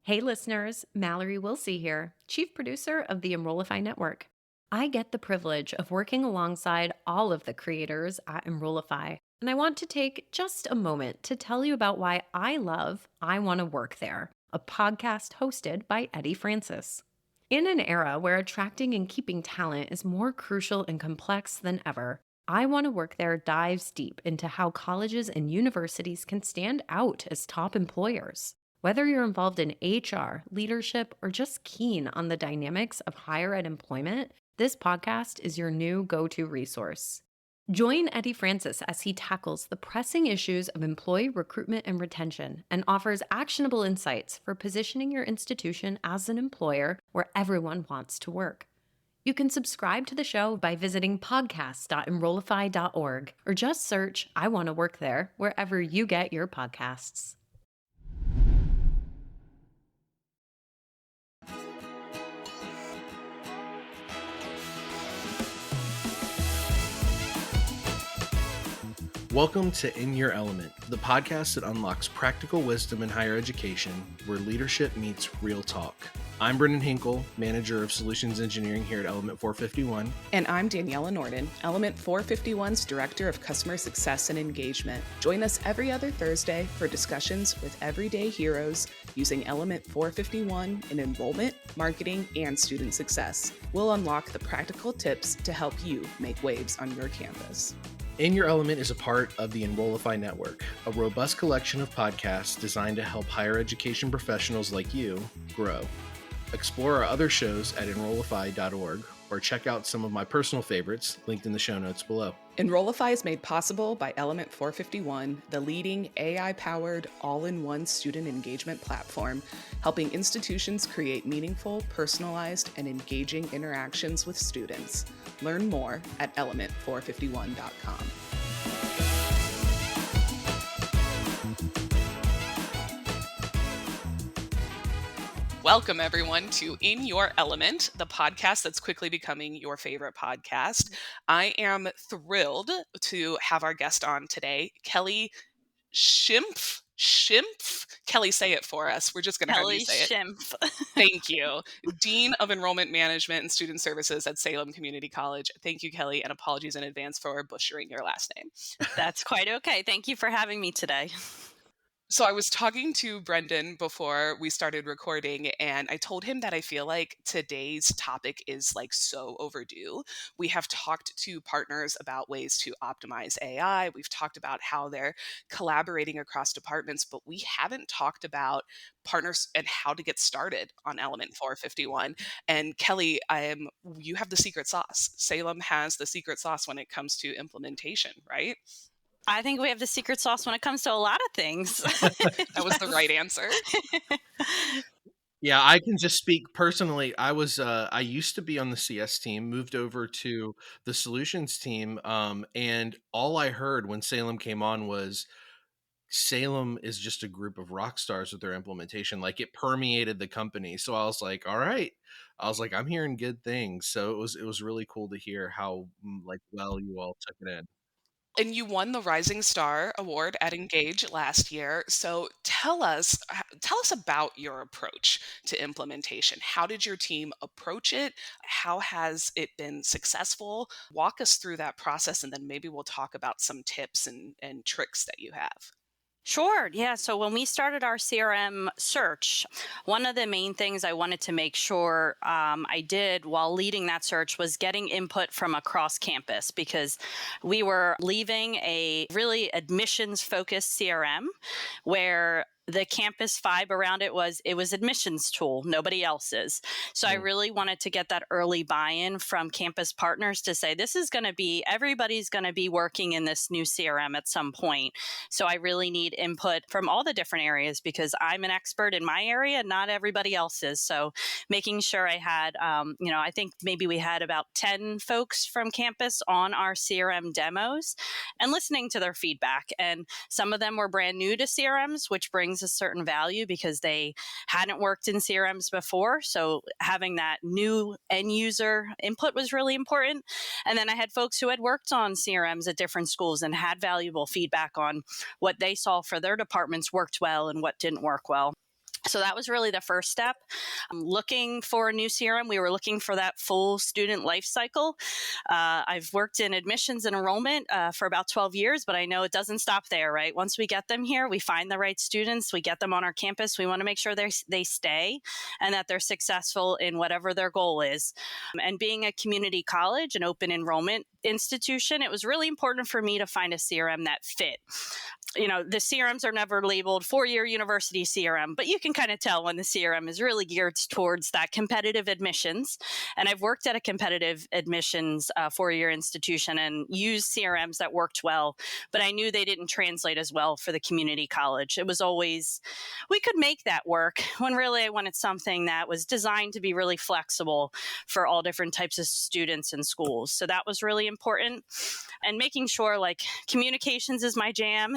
Hey listeners, Mallory Wilsey here, Chief Producer of the Enrollify Network. I get the privilege of working alongside all of the creators at Enrollify, and I want to take just a moment to tell you about why I love I Want to Work There, a podcast hosted by Eddie Francis. In an era where attracting and keeping talent is more crucial and complex than ever, I Want to Work There dives deep into how colleges and universities can stand out as top employers. Whether you're involved in HR, leadership, or just keen on the dynamics of higher ed employment, this podcast is your new go-to resource. Join Eddie Francis as he tackles the pressing issues of employee recruitment and retention and offers actionable insights for positioning your institution as an employer where everyone wants to work. You can subscribe to the show by visiting podcast.enrollify.org or just search I Want to Work There wherever you get your podcasts. Welcome to In Your Element, the podcast that unlocks practical wisdom in higher education, where leadership meets real talk. I'm Brendan Hinkle, Manager of Solutions Engineering here at Element 451. And I'm Daniela Norden, Element 451's Director of Customer Success and Engagement. Join us every other Thursday for discussions with everyday heroes using Element 451 in enrollment, marketing, and student success. We'll unlock the practical tips to help you make waves on your campus. In Your Element is a part of the Enrollify Network, a robust collection of podcasts designed to help higher education professionals like you grow. Explore our other shows at enrollify.org or check out some of my personal favorites linked in the show notes below. Enrollify is made possible by Element 451, the leading AI-powered all-in-one student engagement platform, helping institutions create meaningful, personalized, and engaging interactions with students. Learn more at element451.com. Welcome, everyone, to In Your Element, the podcast that's quickly becoming your favorite podcast. I am thrilled to have our guest on today, Kelly Schimpf. Kelly, say it for us. We're just going to have you say it. Kelly Schimpf. Thank you. Dean of Enrollment Management and Student Services at Salem Community College. Thank you, Kelly, and apologies in advance for butchering your last name. That's quite okay. Thank you for having me today. So I was talking to Brendan before we started recording, and I told him that I feel like today's topic is like so overdue. We have talked to partners about ways to optimize AI. We've talked about how they're collaborating across departments, but we haven't talked about partners and how to get started on Element 451. And Kelly, you have the secret sauce. Salem has the secret sauce when it comes to implementation, right? I think we have the secret sauce when it comes to a lot of things. That was the right answer. Yeah, I can just speak personally. I used to be on the CS team, moved over to the solutions team, and all I heard when Salem came on was Salem is just a group of rock stars with their implementation. Like, it permeated the company. So I was like, all right. I was like, I'm hearing good things. So it was really cool to hear how well you all took it in. And you won the Rising Star Award at Engage last year. So tell us about your approach to implementation. How did your team approach it? How has it been successful? Walk us through that process, and then maybe we'll talk about some tips and tricks that you have. Sure. Yeah. So when we started our CRM search, one of the main things I wanted to make sure I did while leading that search was getting input from across campus, because we were leaving a really admissions-focused CRM where the campus vibe around it was admissions tool, nobody else's. So I really wanted to get that early buy-in from campus partners to say, everybody's going to be working in this new CRM at some point. So I really need input from all the different areas, because I'm an expert in my area, not everybody else is. So making sure I had, I think maybe we had about 10 folks from campus on our CRM demos and listening to their feedback. And some of them were brand new to CRMs, which brings a certain value because they hadn't worked in CRMs before. So having that new end user input was really important. And then I had folks who had worked on CRMs at different schools and had valuable feedback on what they saw for their departments worked well and what didn't work well. So that was really the first step. Looking for a new CRM, we were looking for that full student life cycle. I've worked in admissions and enrollment for about 12 years, but I know it doesn't stop there, right? Once we get them here, we find the right students, we get them on our campus, we want to make sure they stay and that they're successful in whatever their goal is. And being a community college, an open enrollment institution, it was really important for me to find a CRM that fit. The CRMs are never labeled four-year university CRM, but you can kind of tell when the CRM is really geared towards that competitive admissions. And I've worked at a competitive admissions four-year institution and used CRMs that worked well, but I knew they didn't translate as well for the community college. It was always, we could make that work when really I wanted something that was designed to be really flexible for all different types of students and schools. So that was really important. And making sure communications is my jam.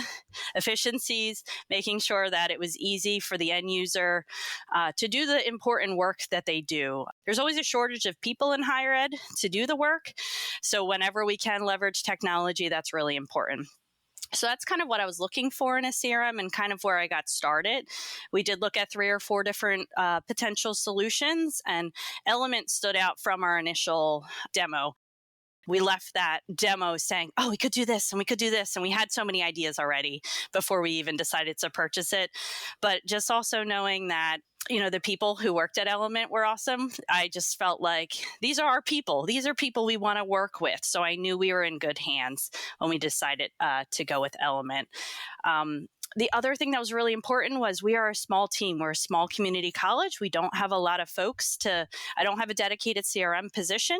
Efficiencies, making sure that it was easy for the end user to do the important work that they do. There's always a shortage of people in higher ed to do the work. So whenever we can leverage technology, that's really important. So that's kind of what I was looking for in a CRM and kind of where I got started. We did look at 3 or 4 different potential solutions, and Element stood out from our initial demo. We left that demo saying, oh, we could do this and we could do this. And we had so many ideas already before we even decided to purchase it. But just also knowing that, the people who worked at Element were awesome. I just felt like these are our people. These are people we want to work with. So I knew we were in good hands when we decided to go with Element. The other thing that was really important was we are a small team. We're a small community college. We don't have a lot of folks I don't have a dedicated CRM position.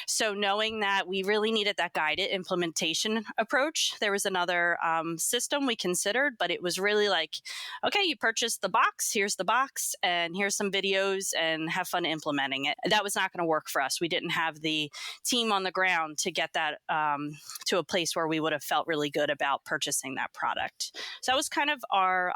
So knowing that we really needed that guided implementation approach, there was another system we considered, but it was really okay, you purchased the box, here's the box, and here's some videos and have fun implementing it. That was not going to work for us. We didn't have the team on the ground to get that to a place where we would have felt really good about purchasing that product. So that was kind of our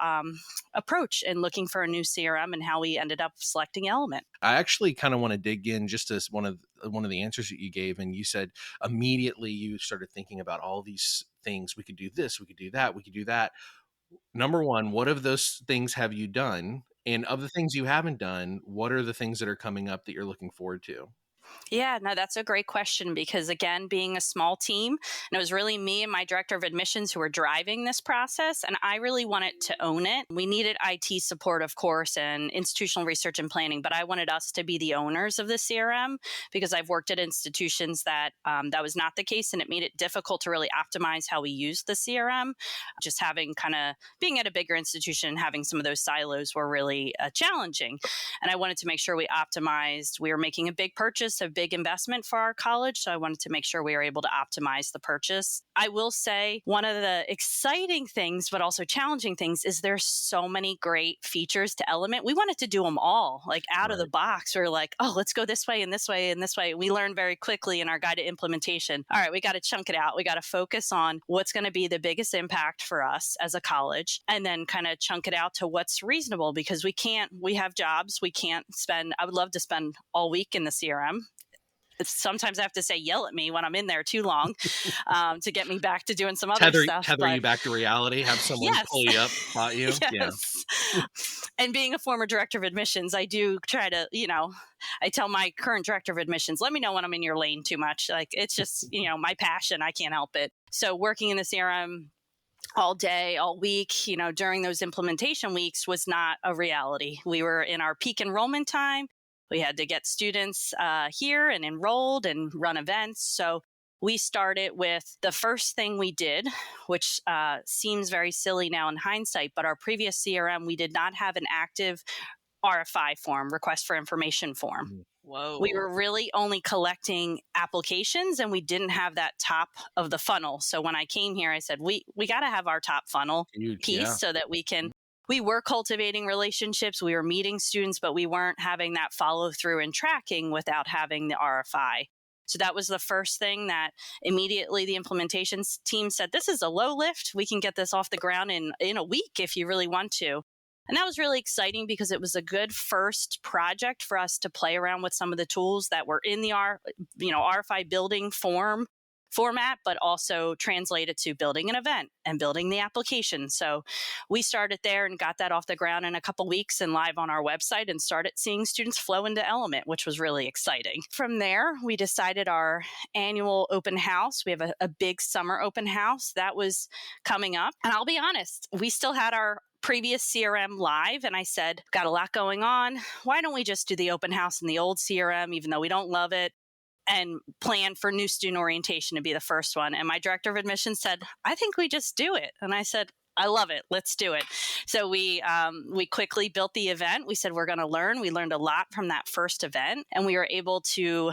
approach in looking for a new CRM and how we ended up selecting Element. I actually kind of want to dig in just as one of the answers that you gave, and you said immediately you started thinking about all these things. We could do this, we could do that, we could do that. Number one, what of those things have you done? And of the things you haven't done, what are the things that are coming up that you're looking forward to? Yeah, no, that's a great question because, again, being a small team, and it was really me and my director of admissions who were driving this process, and I really wanted to own it. We needed IT support, of course, and institutional research and planning, but I wanted us to be the owners of the CRM because I've worked at institutions that that was not the case, and it made it difficult to really optimize how we used the CRM. Just having being at a bigger institution and having some of those silos were really challenging. And I wanted to make sure we optimized. We were making a big purchase, a big investment for our college. So I wanted to make sure we were able to optimize the purchase. I will say one of the exciting things, but also challenging things is there's so many great features to Element. We wanted to do them all out of the box. We're oh, let's go this way and this way and this way. We learned very quickly in our guided implementation. All right, we got to chunk it out. We got to focus on what's going to be the biggest impact for us as a college and then kind of chunk it out to what's reasonable because we have jobs. I would love to spend all week in the CRM. Sometimes I have to say, yell at me when I'm in there too long to get me back to doing some other stuff. Tether you back to reality, have someone pull you up, spot you. Yes. Yeah. And being a former director of admissions, I do try to, I tell my current director of admissions, let me know when I'm in your lane too much. It's just, my passion. I can't help it. So working in the CRM all day, all week, during those implementation weeks was not a reality. We were in our peak enrollment time. We had to get students here and enrolled and run events. So we started with the first thing we did, which seems very silly now in hindsight, but our previous CRM, we did not have an active RFI form, request for information form. Whoa. We were really only collecting applications and we didn't have that top of the funnel. So when I came here, I said, we got to have our top funnel piece so that we were cultivating relationships, we were meeting students, but we weren't having that follow through and tracking without having the RFI. So that was the first thing that immediately the implementations team said, this is a low lift. We can get this off the ground in a week if you really want to. And that was really exciting because it was a good first project for us to play around with some of the tools that were in the RFI building form format, but also translate it to building an event and building the application. So we started there and got that off the ground in a couple weeks and live on our website, and started seeing students flow into Element, which was really exciting. From there, we decided our annual open house. We have a big summer open house that was coming up. And I'll be honest, we still had our previous CRM live, and I said, got a lot going on. Why don't we just do the open house in the old CRM, even though we don't love it, and plan for new student orientation to be the first one? And my director of admissions said, I think we just do it. And I said, I love it. Let's do it. So we quickly built the event. We said we're going to learn. We learned a lot from that first event, and we were able to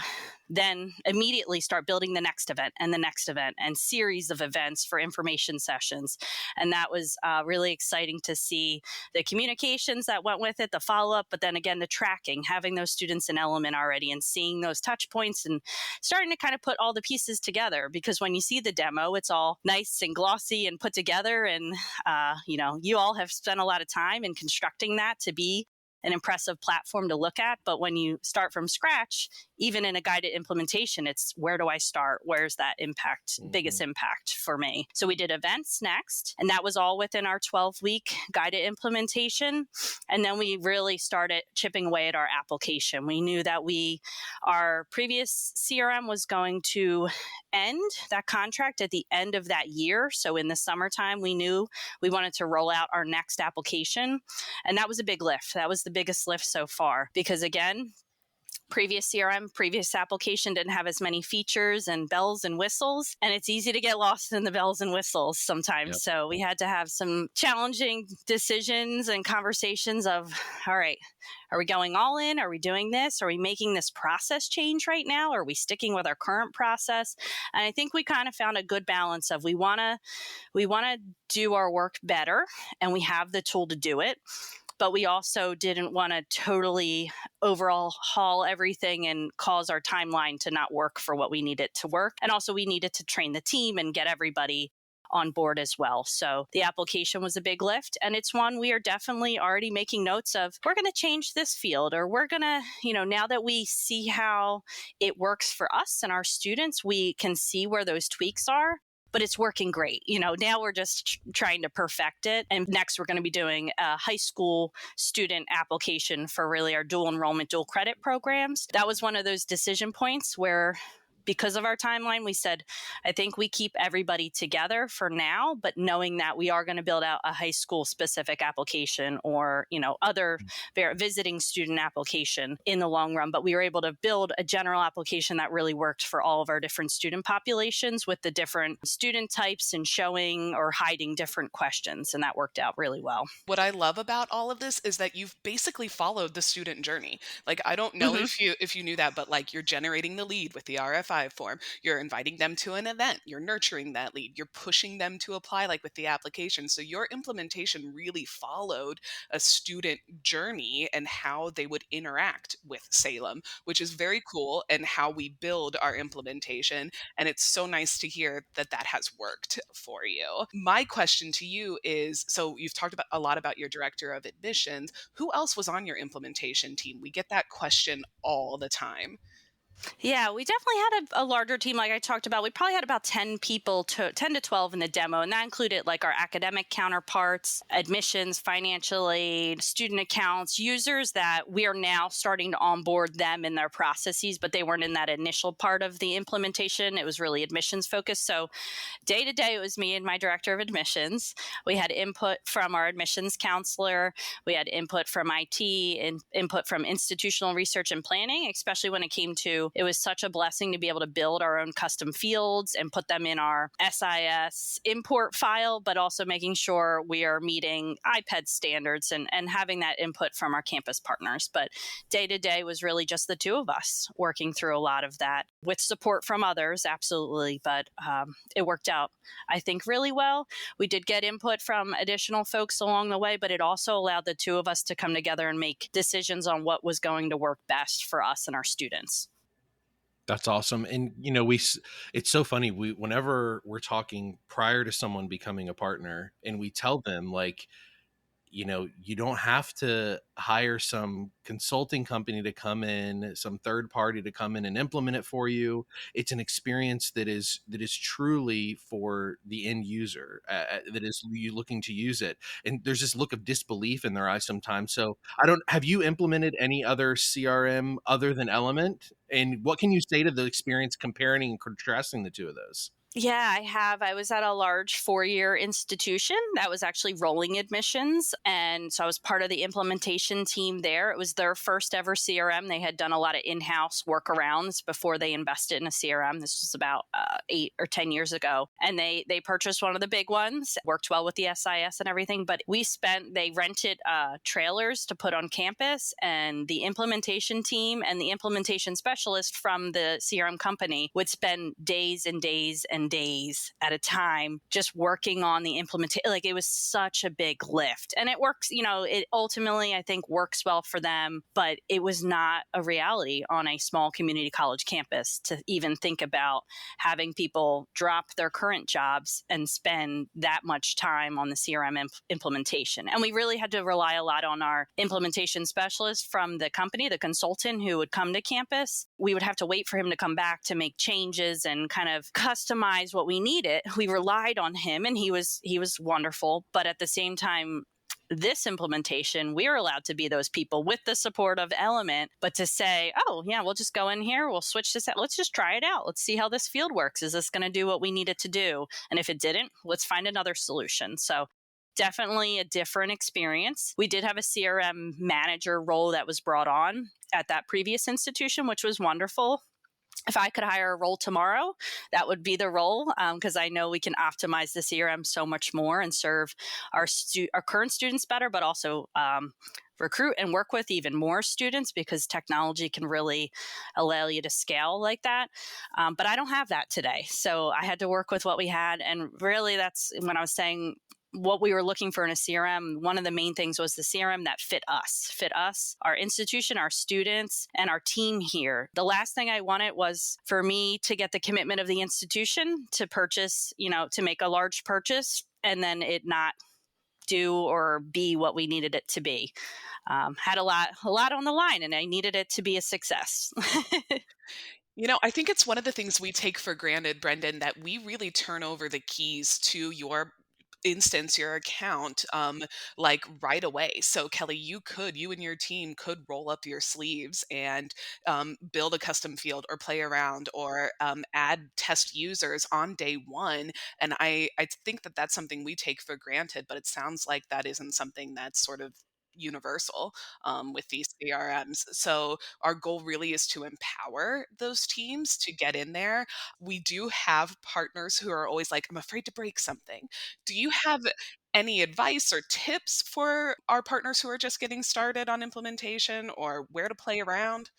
then immediately start building the next event and the next event and series of events for information sessions. And that was really exciting to see the communications that went with it, the follow-up, but then again, the tracking, having those students in Element already and seeing those touch points and starting to kind of put all the pieces together. Because when you see the demo, it's all nice and glossy and put together. And, you all have spent a lot of time in constructing that to be an impressive platform to look at. But when you start from scratch, even in a guided implementation, it's where do I start? Where's that impact, biggest impact for me? So we did events next, and that was all within our 12-week guided implementation. And then we really started chipping away at our application. We knew that our previous CRM was going to end that contract at the end of that year. So in the summertime, we knew we wanted to roll out our next application. And that was a big lift. That was the biggest lift so far, because again, previous CRM, previous application didn't have as many features and bells and whistles, and it's easy to get lost in the bells and whistles sometimes. Yep. So we had to have some challenging decisions and conversations of, all right, are we going all in? Are we doing this? Are we making this process change right now? Are we sticking with our current process? And I think we kind of found a good balance of we want to do our work better, and we have the tool to do it. But we also didn't want to totally overhaul everything and cause our timeline to not work for what we needed to work. And also we needed to train the team and get everybody on board as well. So the application was a big lift, and it's one we are definitely already making notes of. We're going to change this field, or we're going to, now that we see how it works for us and our students, we can see where those tweaks are. But it's working great. Now we're just trying to perfect it. And next we're going to be doing a high school student application for really our dual enrollment, dual credit programs. That was one of those decision points where, because of our timeline, we said, I think we keep everybody together for now, but knowing that we are going to build out a high school specific application or, other visiting student application in the long run. But we were able to build a general application that really worked for all of our different student populations with the different student types and showing or hiding different questions. And that worked out really well. What I love about all of this is that you've basically followed the student journey. Like, I don't know if you knew that, but like, you're generating the lead with the RFI form, you're inviting them to an event, you're nurturing that lead, you're pushing them to apply, like with the application. So your implementation really followed a student journey and how they would interact with Salem, which is very cool, and how we build our implementation. And it's so nice to hear that that has worked for you. My question to you is, so you've talked about a lot about your director of admissions. Who else was on your implementation team? We get that question all the time. Yeah, we definitely had a larger team. Like I talked about, we probably had about 10 people, 10 to 12 in the demo. And that included like our academic counterparts, admissions, financial aid, student accounts, users that we are now starting to onboard them in their processes, but they weren't in that initial part of the implementation. It was really admissions focused. So day to day, it was me and my director of admissions. We had input from our admissions counselor. We had input from IT and input from institutional research and planning, especially when it came to, it was such a blessing to be able to build our own custom fields and put them in our SIS import file, but also making sure we are meeting IPED standards and having that input from our campus partners. But day to day was really just the two of us working through a lot of that with support from others, absolutely. But it worked out, I think, really well. We did get input from additional folks along the way, but it also allowed the two of us to come together and make decisions on what was going to work best for us and our students. That's awesome. And, it's so funny. Whenever we're talking prior to someone becoming a partner and we tell them like, you don't have to hire some consulting company to come in, some third party to come in and implement it for you. It's an experience that is truly for the end user, that is you looking to use it. And there's this look of disbelief in their eyes sometimes. So I don't have you implemented any other CRM other than Element? And what can you say to the experience comparing and contrasting the two of those? Yeah, I have. I was at a large 4-year institution that was actually rolling admissions. And so I was part of the implementation team there. It was their first ever CRM. They had done a lot of in house workarounds before they invested in a CRM. This was about 8 or 10 years ago. And they purchased one of the big ones, worked well with the SIS and everything. But they rented trailers to put on campus. And the implementation team and the implementation specialist from the CRM company would spend days and days and days at a time just working on the implementation. Like, it was such a big lift, and it works, it ultimately I think works well for them, but it was not a reality on a small community college campus to even think about having people drop their current jobs and spend that much time on the CRM implementation. And we really had to rely a lot on our implementation specialist from the company, the consultant who would come to campus. We would have to wait for him to come back to make changes and kind of customize what we needed. We relied on him, and he was wonderful. But at the same time, this implementation, we were allowed to be those people with the support of Element, but to say, oh, yeah, we'll just go in here, we'll switch this out, let's just try it out. Let's see how this field works. Is this going to do what we need it to do? And if it didn't, let's find another solution. So definitely a different experience. We did have a CRM manager role that was brought on at that previous institution, which was wonderful. If I could hire a role tomorrow, that would be the role, because I know we can optimize the CRM so much more and serve our current students better, but also recruit and work with even more students, because technology can really allow you to scale like that. But I don't have that today. So I had to work with what we had. And really, that's when I was saying what we were looking for in a CRM. One of the main things was the CRM that fit us, our institution, our students, and our team here. The last thing I wanted was for me to get the commitment of the institution to purchase, to make a large purchase, and then it not do or be what we needed it to be. Had a lot on the line, and I needed it to be a success. I think it's one of the things we take for granted, Brendan, that we really turn over the keys to your instance, your account, like right away. So Kelly, you and your team could roll up your sleeves and build a custom field or play around or add test users on day one. And I think that that's something we take for granted, but it sounds like that isn't something that's sort of universal with these CRMs. So our goal really is to empower those teams to get in there. We do have partners who are always like, I'm afraid to break something. Do you have any advice or tips for our partners who are just getting started on implementation, or where to play around?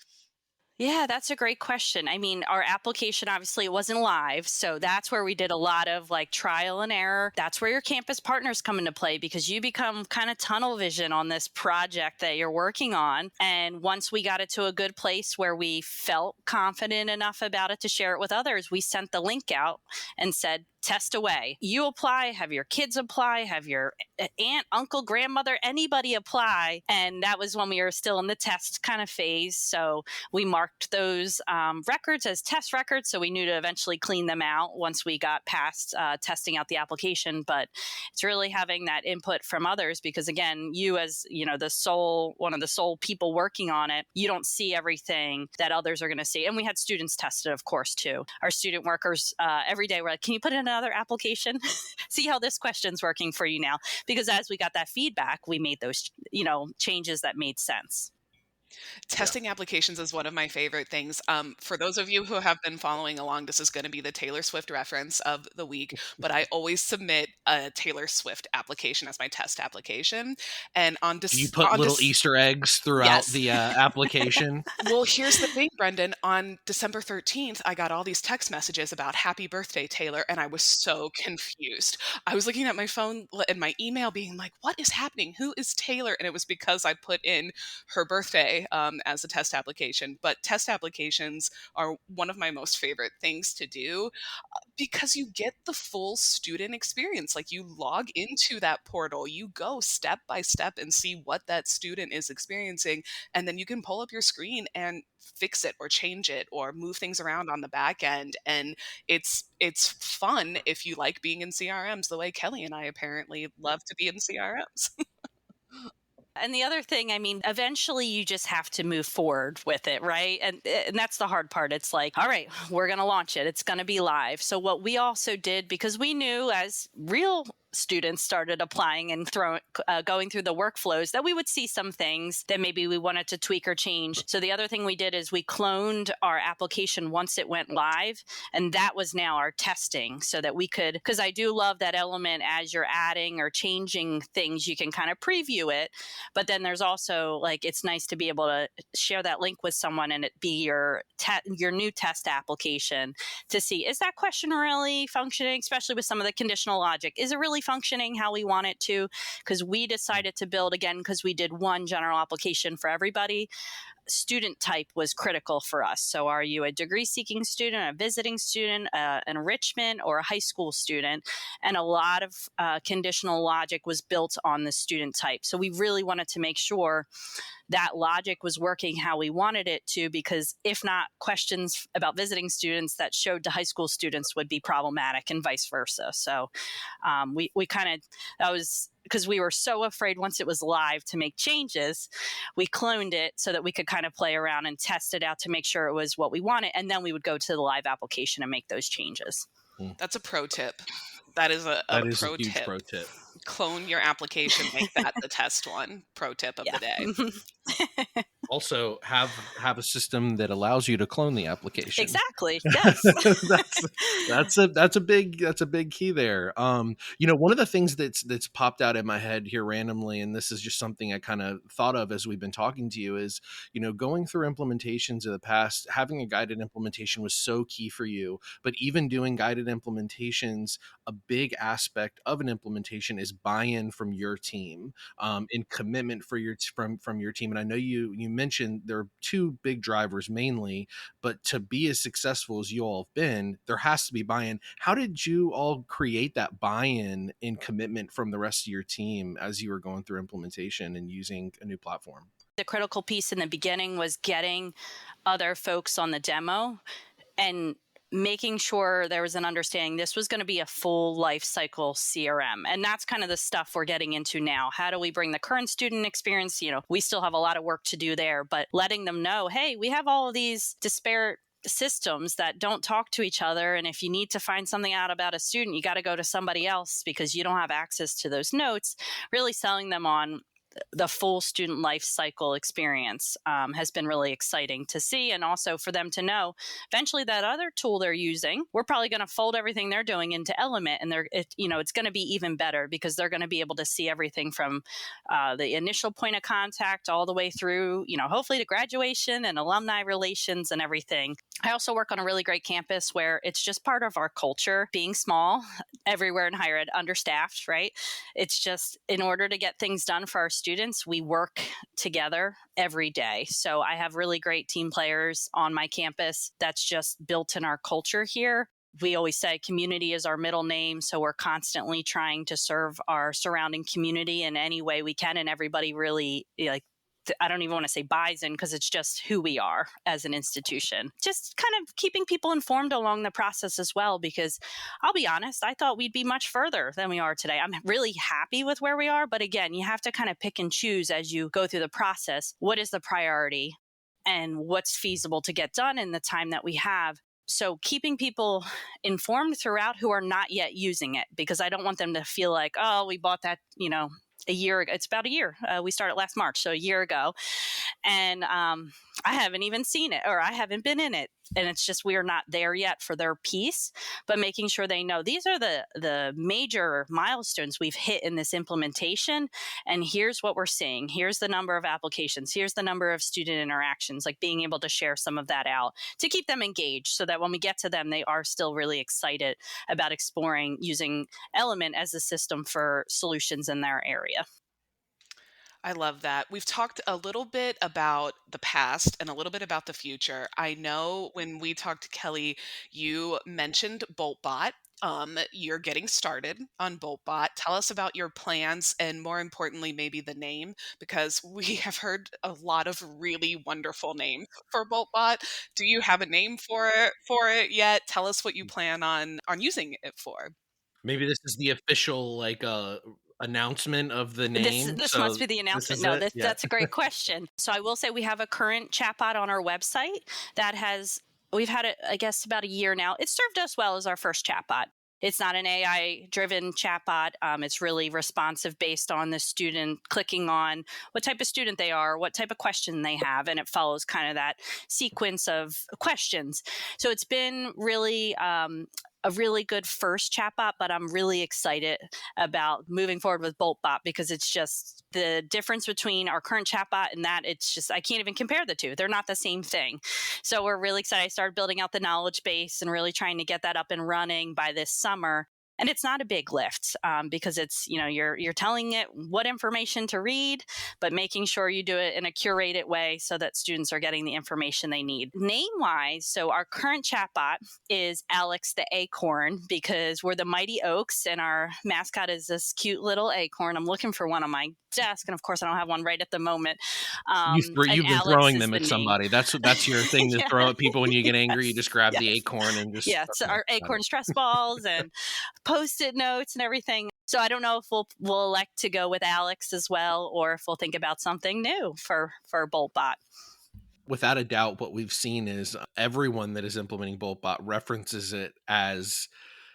Yeah, that's a great question. I mean, our application obviously it wasn't live, so that's where we did a lot of like trial and error. That's where your campus partners come into play, because you become kind of tunnel vision on this project that you're working on. And once we got it to a good place where we felt confident enough about it to share it with others, we sent the link out and said, test away. You apply, have your kids apply, have your aunt, uncle, grandmother, anybody apply. And that was when we were still in the test kind of phase. So we marked those records as test records. So we knew to eventually clean them out once we got past testing out the application. But it's really having that input from others, because again, you as, one of the sole people working on it, you don't see everything that others are going to see. And we had students tested, of course, too. Our student workers every day were like, can you put in another application? See how this question's working for you now. Because as we got that feedback, we made those, changes that made sense. Yeah. Testing applications is one of my favorite things. For those of you who have been following along, this is going to be the Taylor Swift reference of the week, but I always submit a Taylor Swift application as my test application. And Do you put little Easter eggs throughout yes. the application? Well, here's the thing, Brendan. On December 13th, I got all these text messages about happy birthday, Taylor, and I was so confused. I was looking at my phone and my email being like, what is happening? Who is Taylor? And it was because I put in her birthday as a test application. But test applications are one of my most favorite things to do because you get the full student experience. experience. Like you log into that portal, you go step by step and see what that student is experiencing. And then you can pull up your screen and fix it or change it or move things around on the back end. And it's fun if you like being in CRMs the way Kelly and I apparently love to be in CRMs. And the other thing, I mean, eventually you just have to move forward with it, right? And that's the hard part. It's like, all right, we're going to launch it. It's going to be live. So what we also did, because we knew as real students started applying and going through the workflows, that we would see some things that maybe we wanted to tweak or change. So the other thing we did is we cloned our application once it went live, and that was now our testing, so that we could, because I do love that element as you're adding or changing things, you can kind of preview it. But then there's also like, it's nice to be able to share that link with someone and it be your new test application to see, is that question really functioning, especially with some of the conditional logic? Is it really functioning how we want it to? Because we decided to build, again, because we did one general application for everybody, student type was critical for us. So are you a degree seeking student, a visiting student, an enrichment, or a high school student? And a lot of conditional logic was built on the student type. So we really wanted to make sure that logic was working how we wanted it to, because if not, questions about visiting students that showed to high school students would be problematic and vice versa. So we kind of, that was because we were so afraid once it was live to make changes, we cloned it so that we could kind of play around and test it out to make sure it was what we wanted. And then we would go to the live application and make those changes. That's a pro tip. That is a That is a pro huge tip. pro tip. Clone your application, make that the test one. Pro tip of the day. Also, have a system that allows you to clone the application. Exactly. Yes. that's a big key there. One of the things that's popped out in my head here randomly, and this is just something I kind of thought of as we've been talking to you, is going through implementations of the past, having a guided implementation was so key for you. But even doing guided implementations, a big aspect of an implementation is buy-in from your team, and commitment from your team. And I know you mentioned there are two big drivers mainly, but to be as successful as you all have been, there has to be buy-in. How did you all create that buy-in and commitment from the rest of your team as you were going through implementation and using a new platform? The critical piece in the beginning was getting other folks on the demo and making sure there was an understanding this was going to be a full life cycle CRM. And that's kind of the stuff we're getting into now. How do we bring the current student experience? We still have a lot of work to do there, but letting them know, hey, we have all of these disparate systems that don't talk to each other. And if you need to find something out about a student, you got to go to somebody else because you don't have access to those notes. Really selling them on the full student life cycle experience has been really exciting to see. And also for them to know eventually that other tool they're using, we're probably going to fold everything they're doing into Element. And it's going to be even better because they're going to be able to see everything from the initial point of contact all the way through, hopefully to graduation and alumni relations and everything. I also work on a really great campus where it's just part of our culture, being small, everywhere in higher ed, understaffed, right? It's just in order to get things done for our students, we work together every day. So I have really great team players on my campus. That's just built in our culture here. We always say community is our middle name. So we're constantly trying to serve our surrounding community in any way we can. And everybody really, I don't even want to say buys in because it's just who we are as an institution. Just kind of keeping people informed along the process as well, because I'll be honest, I thought we'd be much further than we are today. I'm really happy with where we are. But again, you have to kind of pick and choose as you go through the process. What is the priority and what's feasible to get done in the time that we have? So keeping people informed throughout who are not yet using it, because I don't want them to feel like, oh, we bought that, a year ago. It's about a year. We started last March, so a year ago. And I haven't even seen it, or I haven't been in it. And it's just, we are not there yet for their piece, but making sure they know these are the major milestones we've hit in this implementation. And here's what we're seeing. Here's the number of applications. Here's the number of student interactions, like being able to share some of that out to keep them engaged so that when we get to them, they are still really excited about exploring using Element as a system for solutions in their area. I love that. We've talked a little bit about the past and a little bit about the future. I know when we talked to Kelly, you mentioned BoltBot. You're getting started on BoltBot. Tell us about your plans and, more importantly, maybe the name, because we have heard a lot of really wonderful names for BoltBot. Do you have a name for it yet? Tell us what you plan on using it for. Maybe this is the official, like, announcement of the This name, this must so be the this announcement. is No, it? Yeah. that's a great question. So I will say we have a current chatbot on our website that has we've had it, I guess, about a year now. It served us well as our first chatbot. It's not an AI driven chatbot. It's really responsive based on the student clicking on what type of student they are, what type of question they have, and it follows kind of that sequence of questions. So it's been really a really good first chatbot, but I'm really excited about moving forward with BoltBot because it's just the difference between our current chatbot and that. It's just, I can't even compare the two. They're not the same thing. So we're really excited. I started building out the knowledge base and really trying to get that up and running by this summer. And it's not a big lift because it's, you're telling it what information to read, but making sure you do it in a curated way so that students are getting the information they need. Name wise, so our current chatbot is Alex the Acorn because we're the Mighty Oaks and our mascot is this cute little acorn. I'm looking for one on my desk, and of course I don't have one right at the moment. And You've been Alex throwing is them the at name. somebody. That's your thing to Yeah. throw at people when you get angry, you Yes. just grab the Yes. acorn and just Yeah. So okay, our got it. acorn stress balls and post-it notes and everything. So I don't know if we'll elect to go with Alex as well, or if we'll think about something new for BoltBot. Without a doubt, what we've seen is everyone that is implementing BoltBot references it as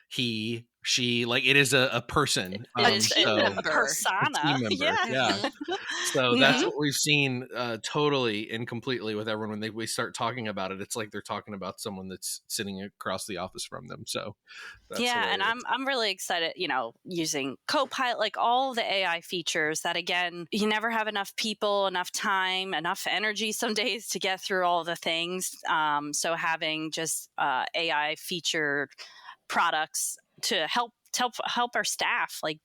he, she, like it is a person. A It's team So a member. a team persona. member, Yeah. yeah. Mhm. So that's Hmm. what we've seen totally and completely with everyone when we start talking about it. It's like they're talking about someone that's sitting across the office from them. So that's Yeah, and hilarious. I'm really excited, using Copilot, like all the AI features that again, you never have enough people, enough time, enough energy some days to get through all the things. So having just AI featured products to help our staff like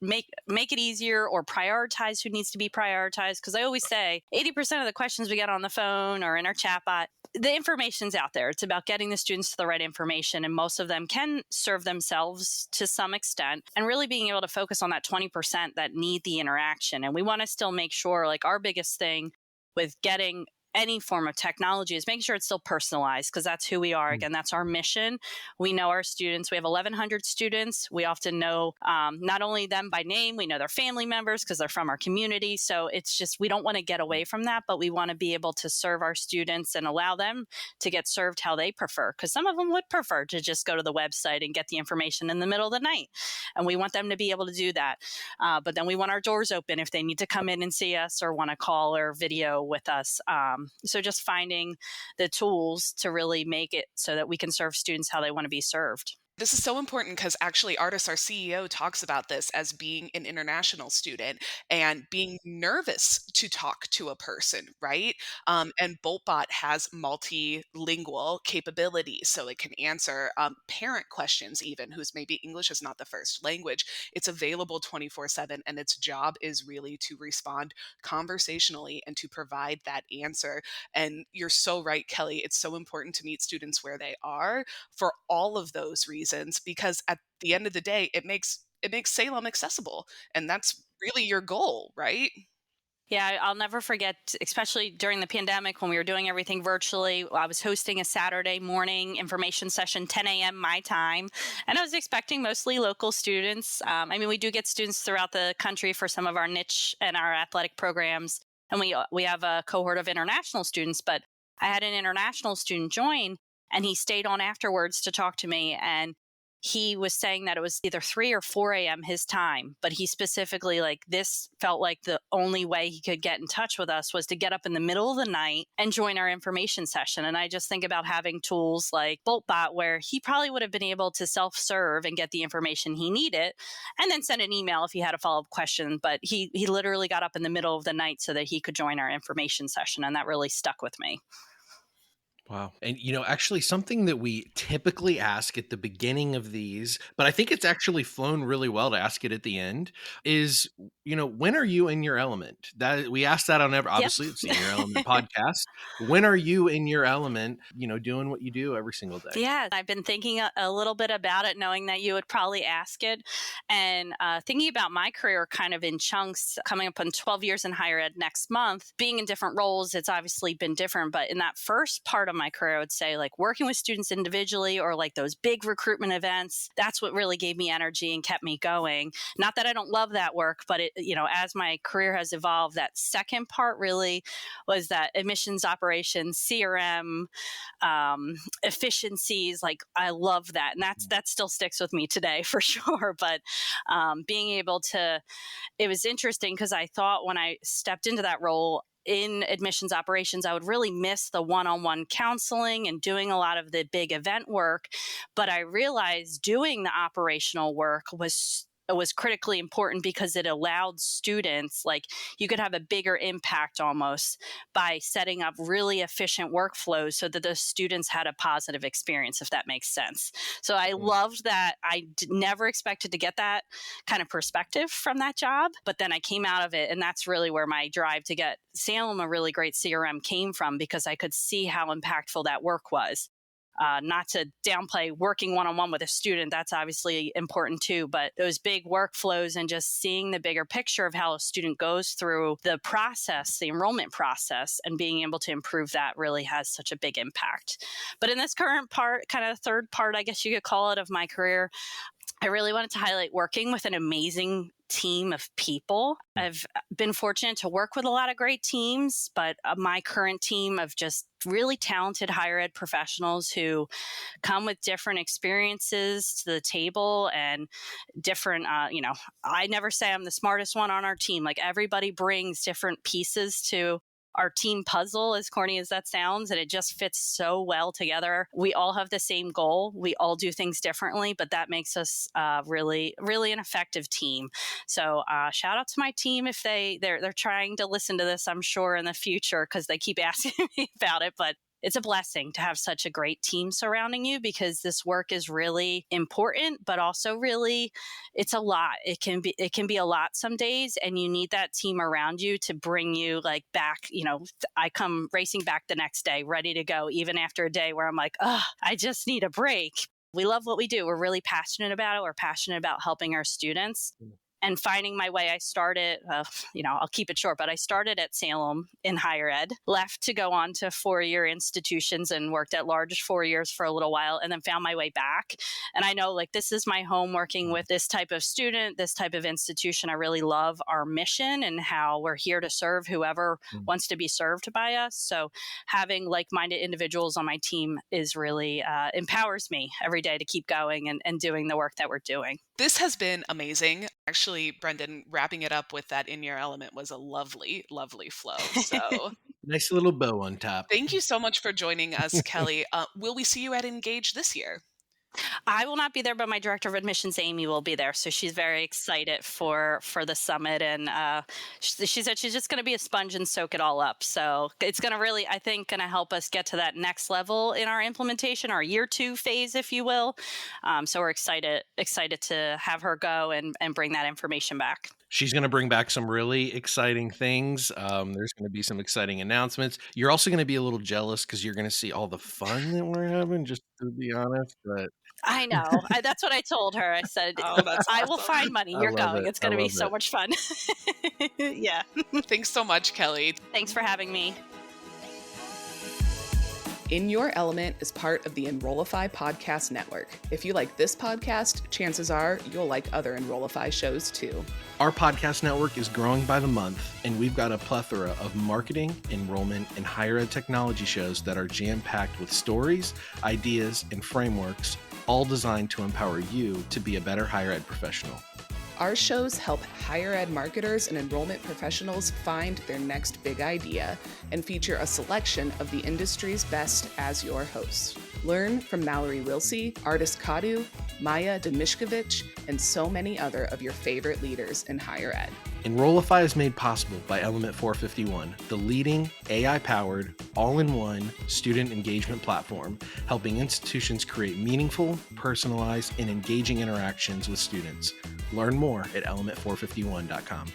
make it easier or prioritize who needs to be prioritized, because I always say 80% of the questions we get on the phone or in our chatbot, the information's out there. It's about getting the students to the right information, and most of them can serve themselves to some extent, and really being able to focus on that 20% that need the interaction. And we want to still make sure, like, our biggest thing with getting any form of technology is making sure it's still personalized, because that's who we are. Mm. Again, that's our mission. We know our students. We have 1,100 students. We often know not only them by name, we know their family members because they're from our community. So it's just, we don't want to get away from that, but we want to be able to serve our students and allow them to get served how they prefer. Because some of them would prefer to just go to the website and get the information in the middle of the night. And we want them to be able to do that. But then we want our doors open if they need to come in and see us or want to call or video with us. So just finding the tools to really make it so that we can serve students how they want to be served. This is so important because actually, Artis, our CEO, talks about this as being an international student and being nervous to talk to a person, right? And BoltBot has multilingual capabilities, so it can answer parent questions, even whose maybe English is not the first language. It's available 24/7, and its job is really to respond conversationally and to provide that answer. And you're so right, Kelly. It's so important to meet students where they are for all of those reasons, because at the end of the day it makes Salem accessible, and that's really your goal, right? Yeah, I'll never forget, especially during the pandemic when we were doing everything virtually. I was hosting a Saturday morning information session, 10 a.m. my time, and I was expecting mostly local students. We do get students throughout the country for some of our niche and our athletic programs, and we have a cohort of international students. But I had an international student join, and he stayed on afterwards to talk to me, and he was saying that it was either 3 or 4 a.m. his time, but he specifically, like, this felt like the only way he could get in touch with us was to get up in the middle of the night and join our information session. And I just think about having tools like BoltBot, where he probably would have been able to self-serve and get the information he needed and then send an email if he had a follow-up question. But he literally got up in the middle of the night so that he could join our information session. And that really stuck with me. Wow. And, actually, something that we typically ask at the beginning of these, but I think it's actually flown really well to ask it at the end, is, when are you in your element? That we ask that on every, Yep. obviously, it's the In Your Element podcast. When are you in your element, doing what you do every single day? Yeah, I've been thinking a little bit about it, knowing that you would probably ask it, and thinking about my career kind of in chunks, coming up on 12 years in higher ed next month. Being in different roles, it's obviously been different, but in that first part of my career, I would say like working with students individually or like those big recruitment events, that's what really gave me energy and kept me going. Not that I don't love that work, but as my career has evolved, that second part really was that admissions operations, CRM, efficiencies. Like I love that, and that still sticks with me today for sure. But being able to, it was interesting because I thought when I stepped into that role in admissions operations, I would really miss the one-on-one counseling and doing a lot of the big event work. But I realized doing the operational work was critically important because it allowed students, like you could have a bigger impact almost by setting up really efficient workflows so that the students had a positive experience, if that makes sense. So I loved that. I never expected to get that kind of perspective from that job, but then I came out of it, and that's really where my drive to get Salem a really great CRM came from, because I could see how impactful that work was. Not to downplay working one-on-one with a student, that's obviously important too, but those big workflows and just seeing the bigger picture of how a student goes through the process, the enrollment process, and being able to improve that really has such a big impact. But in this current part, kind of third part, I guess you could call it, of my career, I really wanted to highlight working with an amazing team of people. I've been fortunate to work with a lot of great teams, but my current team of just really talented higher ed professionals who come with different experiences to the table and different, I never say I'm the smartest one on our team. Like everybody brings different pieces to our team puzzle, as corny as that sounds, and it just fits so well together. We all have the same goal. We all do things differently, but that makes us really, really an effective team. So shout out to my team if they're trying to listen to this, I'm sure, in the future, because they keep asking me about it. But it's a blessing to have such a great team surrounding you, because this work is really important, but also really, it's a lot. It can be a lot some days, and you need that team around you to bring you like back. I come racing back the next day, ready to go, even after a day where I'm like, oh, I just need a break. We love what we do. We're really passionate about it. We're passionate about helping our students. And finding my way, I started, I'll keep it short, but I started at Salem in higher ed, left to go on to four-year institutions and worked at large 4 years for a little while, and then found my way back. And I know like this is my home, working with this type of student, this type of institution. I really love our mission and how we're here to serve whoever wants to be served by us. So having like-minded individuals on my team is really empowers me every day to keep going and doing the work that we're doing. This has been amazing. Actually, Brendan, wrapping it up with that In Your Element was a lovely, lovely flow. So Nice little bow on top. thank you so much for joining us, Kelly. Will we see you at Engage this year? I will not be there, but my director of admissions, Amy, will be there. So she's very excited for the summit, and she said she's just going to be a sponge and soak it all up. So it's going to really, I think, going to help us get to that next level in our implementation, our year 2 phase, if you will. So we're excited to have her go and bring that information back. She's going to bring back some really exciting things. There's going to be some exciting announcements. You're also going to be a little jealous because you're going to see all the fun that we're having, just to be honest. But I know. That's what I told her. I said, Oh, that's I will awesome. find money. I You're love going. it. It's going to I be love so it. much fun. Yeah. Thanks so much, Kelly. Thanks for having me. In Your Element is part of the Enrollify podcast network. If you like this podcast, chances are you'll like other Enrollify shows too. Our podcast network is growing by the month, and we've got a plethora of marketing, enrollment, and higher ed technology shows that are jam-packed with stories, ideas, and frameworks, all designed to empower you to be a better higher ed professional. Our shows help higher ed marketers and enrollment professionals find their next big idea and feature a selection of the industry's best as your host. Learn from Mallory Wilsey, Artis Kadu, Maya Demishkovich, and so many other of your favorite leaders in higher ed. Enrollify is made possible by Element 451, the leading AI-powered, all-in-one student engagement platform, helping institutions create meaningful, personalized, and engaging interactions with students. Learn more at element451.com.